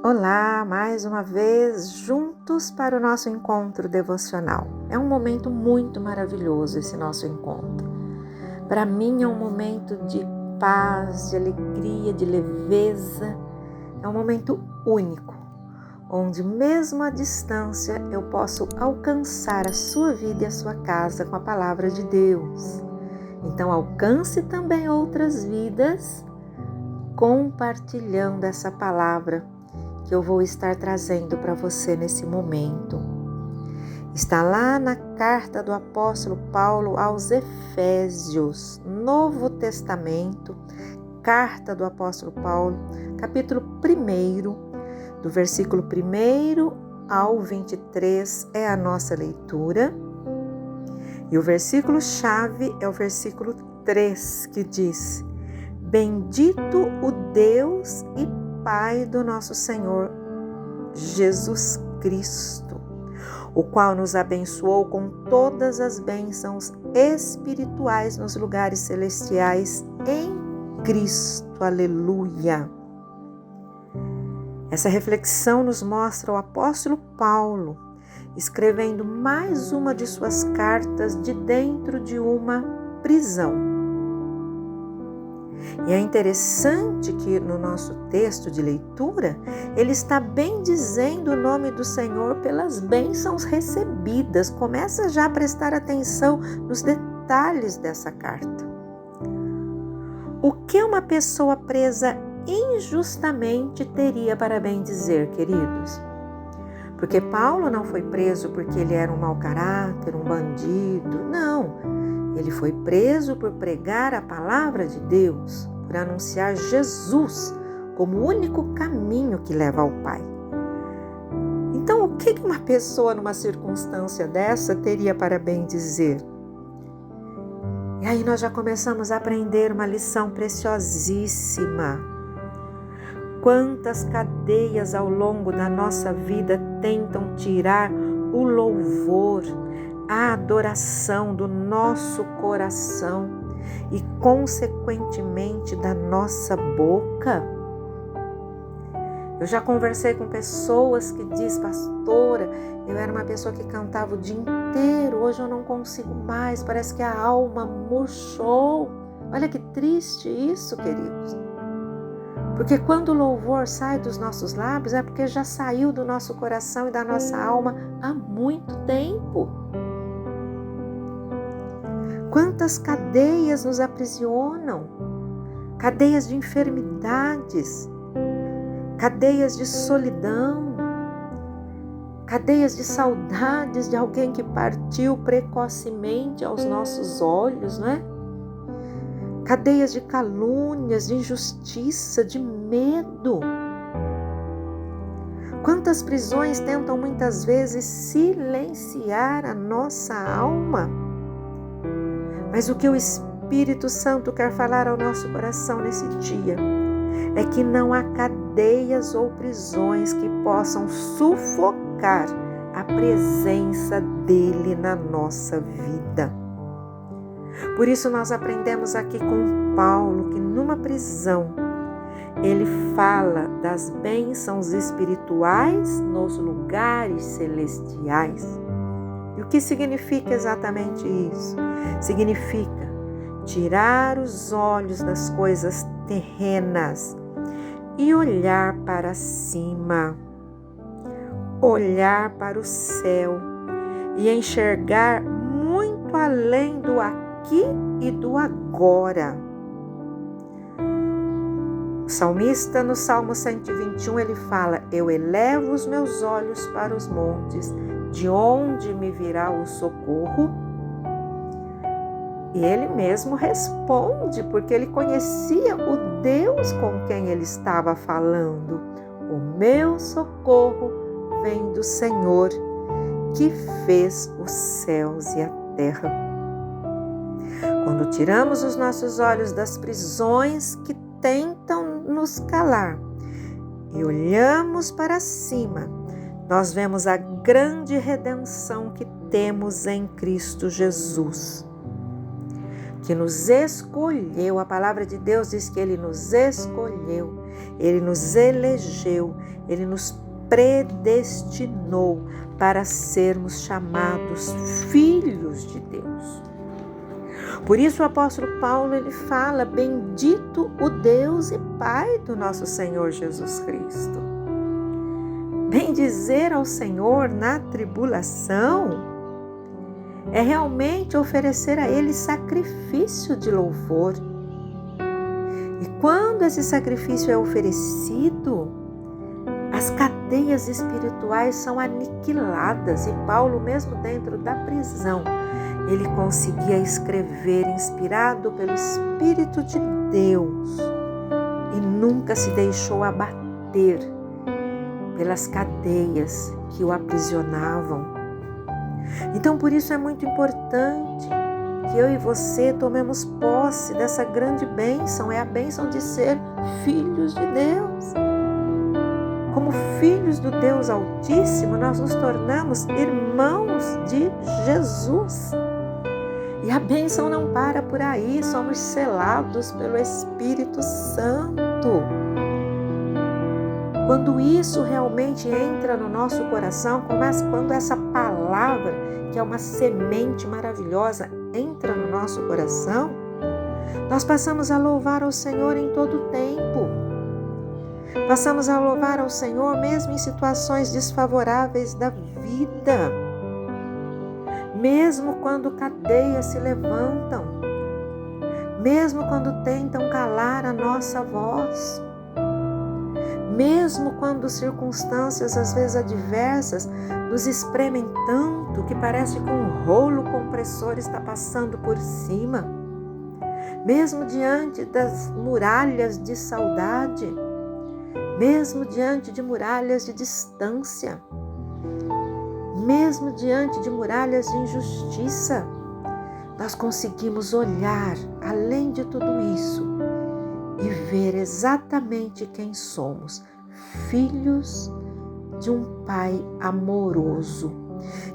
Olá, mais uma vez juntos para o nosso encontro devocional. É um momento muito maravilhoso esse nosso encontro. Para mim é um momento de paz, de alegria, de leveza. É um momento único, onde mesmo à distância eu posso alcançar a sua vida e a sua casa com a palavra de Deus. Então alcance também outras vidas compartilhando essa palavra que eu vou estar trazendo para você nesse momento. Está lá na carta do apóstolo Paulo aos Efésios, Novo Testamento, carta do apóstolo Paulo, capítulo 1, do versículo 1 ao 23 é a nossa leitura. E o versículo-chave é o versículo 3, que diz: Bendito o Deus e Pai do nosso Senhor Jesus Cristo, o qual nos abençoou com todas as bênçãos espirituais nos lugares celestiais em Cristo. Aleluia! Essa reflexão nos mostra o apóstolo Paulo escrevendo mais uma de suas cartas de dentro de uma prisão. E é interessante que no nosso texto de leitura, ele está bem dizendo o nome do Senhor pelas bênçãos recebidas. Começa já a prestar atenção nos detalhes dessa carta. O que uma pessoa presa injustamente teria para bem dizer, queridos? Porque Paulo não foi preso porque ele era um mau caráter, um bandido. Não. Ele foi preso por pregar a palavra de Deus, por anunciar Jesus como o único caminho que leva ao Pai. Então, o que uma pessoa numa circunstância dessa teria para bem dizer? E aí nós já começamos a aprender uma lição preciosíssima. Quantas cadeias ao longo da nossa vida tentam tirar o louvor, a adoração do nosso coração e, consequentemente, da nossa boca. Eu já conversei com pessoas que dizem: pastora, eu era uma pessoa que cantava o dia inteiro, hoje eu não consigo mais, parece que a alma murchou. Olha que triste isso, queridos. Porque quando o louvor sai dos nossos lábios, é porque já saiu do nosso coração e da nossa alma há muito tempo. Quantas cadeias nos aprisionam, cadeias de enfermidades, cadeias de solidão, cadeias de saudades de alguém que partiu precocemente aos nossos olhos, não é? Cadeias de calúnias, de injustiça, de medo. Quantas prisões tentam muitas vezes silenciar a nossa alma? Mas o que o Espírito Santo quer falar ao nosso coração nesse dia é que não há cadeias ou prisões que possam sufocar a presença dele na nossa vida. Por isso nós aprendemos aqui com Paulo que numa prisão ele fala das bênçãos espirituais nos lugares celestiais. E o que significa exatamente isso? Significa tirar os olhos das coisas terrenas e olhar para cima, olhar para o céu e enxergar muito além do aqui e do agora. O salmista, no Salmo 121, ele fala: Eu elevo os meus olhos para os montes, de onde me virá o socorro? E ele mesmo responde, porque ele conhecia o Deus com quem ele estava falando. O meu socorro vem do Senhor, que fez os céus e a terra. Quando tiramos os nossos olhos das prisões que tentam nos calar e olhamos para cima, nós vemos a grande redenção que temos em Cristo Jesus, que nos escolheu. A palavra de Deus diz que Ele nos escolheu Ele nos elegeu, Ele nos predestinou para sermos chamados filhos de Deus. Por isso o apóstolo Paulo ele fala: bendito o Deus e Pai do nosso Senhor Jesus Cristo. Bendizer ao Senhor na tribulação é realmente oferecer a Ele sacrifício de louvor. E quando esse sacrifício é oferecido, as cadeias espirituais são aniquiladas. E Paulo, mesmo dentro da prisão, ele conseguia escrever inspirado pelo Espírito de Deus e nunca se deixou abater pelas cadeias que o aprisionavam. Então, por isso é muito importante que eu e você tomemos posse dessa grande bênção, é a bênção de ser filhos de Deus. Como filhos do Deus Altíssimo, nós nos tornamos irmãos de Jesus. E a bênção não para por aí, somos selados pelo Espírito Santo. Quando isso realmente entra no nosso coração, quando essa palavra, que é uma semente maravilhosa, entra no nosso coração, nós passamos a louvar ao Senhor em todo o tempo. Passamos a louvar ao Senhor mesmo em situações desfavoráveis da vida. Mesmo quando cadeias se levantam. Mesmo quando tentam calar a nossa voz. Mesmo quando circunstâncias às vezes adversas nos espremem tanto que parece que um rolo compressor está passando por cima. Mesmo diante das muralhas de saudade, mesmo diante de muralhas de distância, mesmo diante de muralhas de injustiça, nós conseguimos olhar além de tudo isso e ver exatamente quem somos, filhos de um Pai amoroso,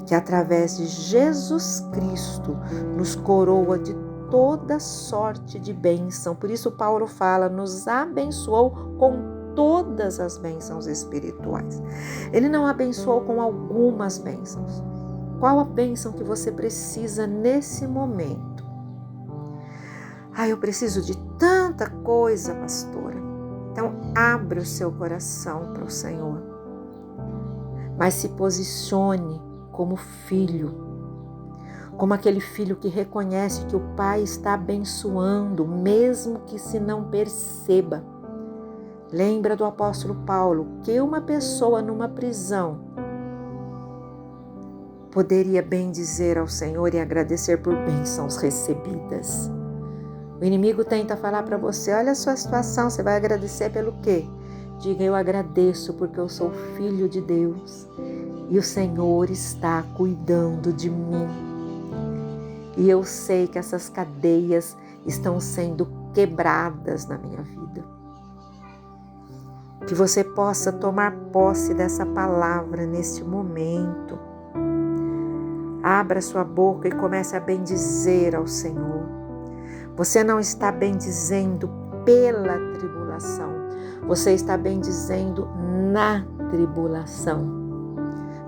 que através de Jesus Cristo nos coroa de toda sorte de bênção. Por isso Paulo fala, nos abençoou com todas as bênçãos espirituais. Ele não abençoou com algumas bênçãos. Qual a bênção que você precisa nesse momento? Eu preciso de tanta coisa, pastora. Então, abre o seu coração para o Senhor. Mas se posicione como filho. Como aquele filho que reconhece que o Pai está abençoando, mesmo que se não perceba. Lembra do apóstolo Paulo que uma pessoa numa prisão poderia bendizer ao Senhor e agradecer por bênçãos recebidas. O inimigo tenta falar para você, olha a sua situação, você vai agradecer pelo quê? Diga, eu agradeço porque eu sou filho de Deus e o Senhor está cuidando de mim. E eu sei que essas cadeias estão sendo quebradas na minha vida. Que você possa tomar posse dessa palavra neste momento. Abra sua boca e comece a bendizer ao Senhor. Você não está bendizendo pela tribulação. Você está bendizendo na tribulação.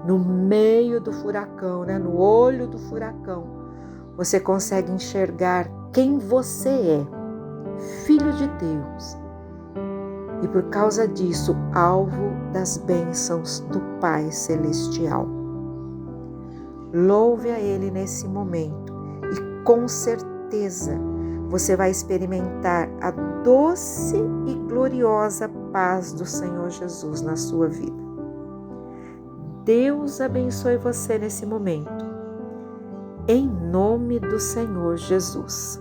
No meio do furacão, no olho do furacão, você consegue enxergar quem você é, filho de Deus. E por causa disso, alvo das bênçãos do Pai Celestial. Louve a Ele nesse momento e com certeza você vai experimentar a doce e gloriosa paz do Senhor Jesus na sua vida. Deus abençoe você nesse momento. Em nome do Senhor Jesus.